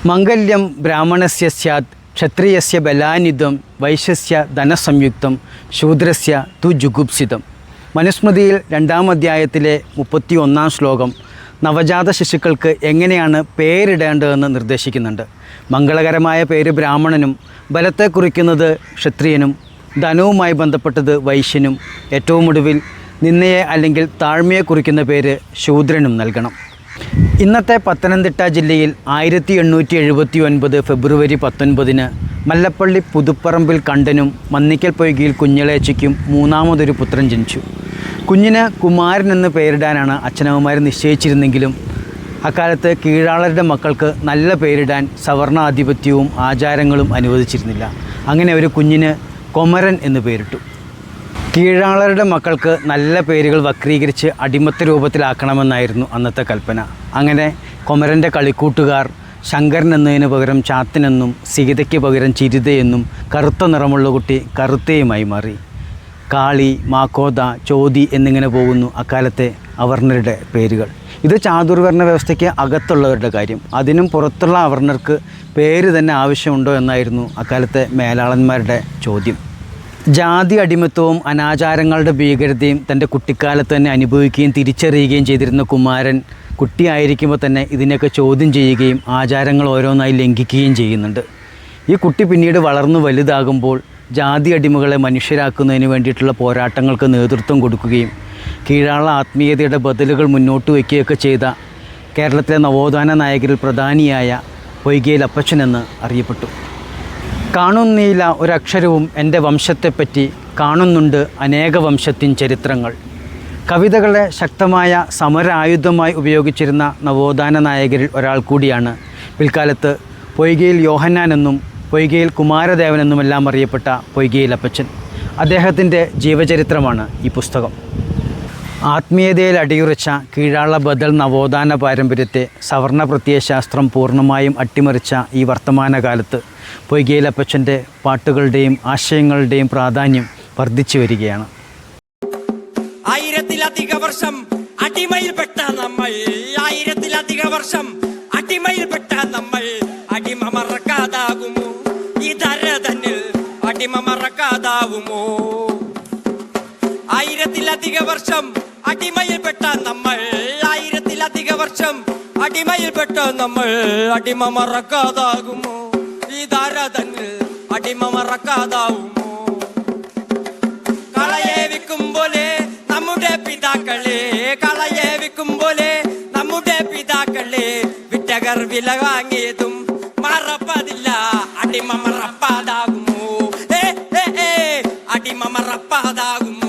മംഗല്യം ബ്രാഹ്മണസ്യ സ്യാത് ക്ഷത്രിയസ്യ ബലാനിധം വൈശ്യസ്യ ധനസംയുക്തം ശൂദ്രസ്യ തു ജുഗുപ്സിതം. മനുസ്മൃതിയിൽ 2-ാം അധ്യായത്തിലെ 31-ാം ശ്ലോകം നവജാത ശിശുക്കൾക്ക് എങ്ങനെയാണ് പേരിടേണ്ടതെന്ന് നിർദ്ദേശിക്കുന്നുണ്ട്. മംഗളകരമായ പേര് ബ്രാഹ്മണനും, ബലത്തെ കുറിക്കുന്നത് ക്ഷത്രിയനും, ധനവുമായി ബന്ധപ്പെട്ടത് വൈശ്യനും, ഏറ്റവും ഒടുവിൽ നിന്നയെ അല്ലെങ്കിൽ താഴ്മയെ കുറിക്കുന്ന പേര് ശൂദ്രനും നൽകണം. ഇന്നത്തെ പത്തനംതിട്ട ജില്ലയിൽ 1879 ഫെബ്രുവരി 19 മല്ലപ്പള്ളി പുതുപ്പറമ്പിൽ കണ്ടനും മന്നിക്കൽ പൊയ്കയിൽ കുഞ്ഞളേച്ചിക്കും 3-മതൊരു പുത്രൻ ജനിച്ചു. കുഞ്ഞിന് കുമാരൻ എന്ന് പേരിടാനാണ് അച്ഛനമ്മമാർ നിശ്ചയിച്ചിരുന്നെങ്കിലും അക്കാലത്ത് കീഴാളരുടെ മക്കൾക്ക് നല്ല പേരിടാൻ സവർണാധിപത്യവും ആചാരങ്ങളും അനുവദിച്ചിരുന്നില്ല. അങ്ങനെ ഒരു കുഞ്ഞിന് കൊമരൻ എന്ന് പേരിട്ടു. കീഴാളരുടെ മക്കൾക്ക് നല്ല പേരുകൾ വക്രീകരിച്ച് അടിമത്ത രൂപത്തിലാക്കണമെന്നായിരുന്നു അന്നത്തെ കൽപ്പന. അങ്ങനെ കൊമരൻ്റെ കളിക്കൂട്ടുകാർ ശങ്കരൻ എന്നതിന് പകരം ചാത്തനെന്നും സീതയ്ക്ക് പകരം ചിരിതയെന്നും കറുത്ത നിറമുള്ള കുട്ടി കറുത്തയുമായി മാറി. കാളി, മാക്കോത, ചോതി എന്നിങ്ങനെ പോകുന്നു അക്കാലത്തെ അവർണരുടെ പേരുകൾ. ഇത് ചാതുർവർണ്ണ വ്യവസ്ഥയ്ക്ക് അകത്തുള്ളവരുടെ കാര്യം. അതിനും പുറത്തുള്ള അവർണർക്ക് പേര് തന്നെ ആവശ്യമുണ്ടോ എന്നായിരുന്നു അക്കാലത്തെ മേലാളന്മാരുടെ ചോദ്യം. ജാതി അടിമത്വവും അനാചാരങ്ങളുടെ ഭീകരതയും തൻ്റെ കുട്ടിക്കാലത്ത് തന്നെ അനുഭവിക്കുകയും തിരിച്ചറിയുകയും ചെയ്തിരുന്ന കുമാരൻ കുട്ടിയായിരിക്കുമ്പോൾ തന്നെ ഇതിനെയൊക്കെ ചോദ്യം ചെയ്യുകയും ആചാരങ്ങൾ ഓരോന്നായി ലംഘിക്കുകയും ചെയ്യുന്നുണ്ട്. ഈ കുട്ടി പിന്നീട് വളർന്നു വലുതാകുമ്പോൾ ജാതി അടിമകളെ മനുഷ്യരാക്കുന്നതിന് വേണ്ടിയിട്ടുള്ള പോരാട്ടങ്ങൾക്ക് നേതൃത്വം കൊടുക്കുകയും കീഴാള ആത്മീയതയുടെ ബദലുകൾ മുന്നോട്ട് വയ്ക്കുകയൊക്കെ ചെയ്ത കേരളത്തിലെ നവോത്ഥാന നായകരിൽ പ്രധാനിയായ പൊയ്കയിൽ അപ്പച്ചനെന്ന് അറിയപ്പെട്ടു. കാണുന്നില്ല ഒരക്ഷരവും എൻ്റെ വംശത്തെപ്പറ്റി, കാണുന്നുണ്ട് അനേക വംശത്തിൻ ചരിത്രങ്ങൾ. കവിതകളെ ശക്തമായ സമരായുധമായി ഉപയോഗിച്ചിരുന്ന നവോത്ഥാന നായകരിൽ ഒരാൾ കൂടിയാണ് പിൽക്കാലത്ത് പൊയ്കയിൽ യോഹന്നാൻ എന്നും പൊയ്കയിൽ കുമാരദേവൻ എന്നുമെല്ലാം അറിയപ്പെട്ട പൊയ്കയിൽ അപ്പച്ചൻ. അദ്ദേഹത്തിൻ്റെ ജീവചരിത്രമാണ് ഈ പുസ്തകം. ആത്മീയതയിൽ അടിയുറച്ച കീഴാള ബദൽ നവോത്ഥാന പാരമ്പര്യത്തെ സവർണ പ്രത്യയശാസ്ത്രം പൂർണ്ണമായും അട്ടിമറിച്ച ഈ വർത്തമാനകാലത്ത് പൊയ്കയിൽ അപ്പച്ചൻ്റെ പാട്ടുകളുടെയും ആശയങ്ങളുടെയും പ്രാധാന്യം വർദ്ധിച്ചു വരികയാണ്. 1000-ലധികം വർഷം അടിമയിൽപ്പെട്ട നമ്മൾ, 1000-ലധികം വർഷം അടിമയിൽപ്പെട്ട നമ്മൾ അടിമ മറക്കാതാകുമോ? ഈ ധര തന്നിൽ അടിമ മറക്കാതാവുമോ? 1000-ലധികം വർഷം അടിമയിൽപ്പെട്ട നമ്മൾ, 1000-ലധികം വർഷം അടിമയിൽപ്പെട്ട നമ്മൾ അടിമ മറക്കാതാകുമോ? ഈ ധാര തന്നിൽ അടിമ മറക്കാതാവുമോ? കളയെ വിൽക്കും പോലെ നമ്മുടെ പിതാക്കളെ, കളയെ വിൽക്കും പോലെ നമ്മുടെ പിതാക്കളെ വിറ്റകർ വില വാങ്ങിയതും മറപ്പതില്ല. അടിമ മറപ്പാതാകുമോ? അടിമ മറപ്പാതാകുമോ?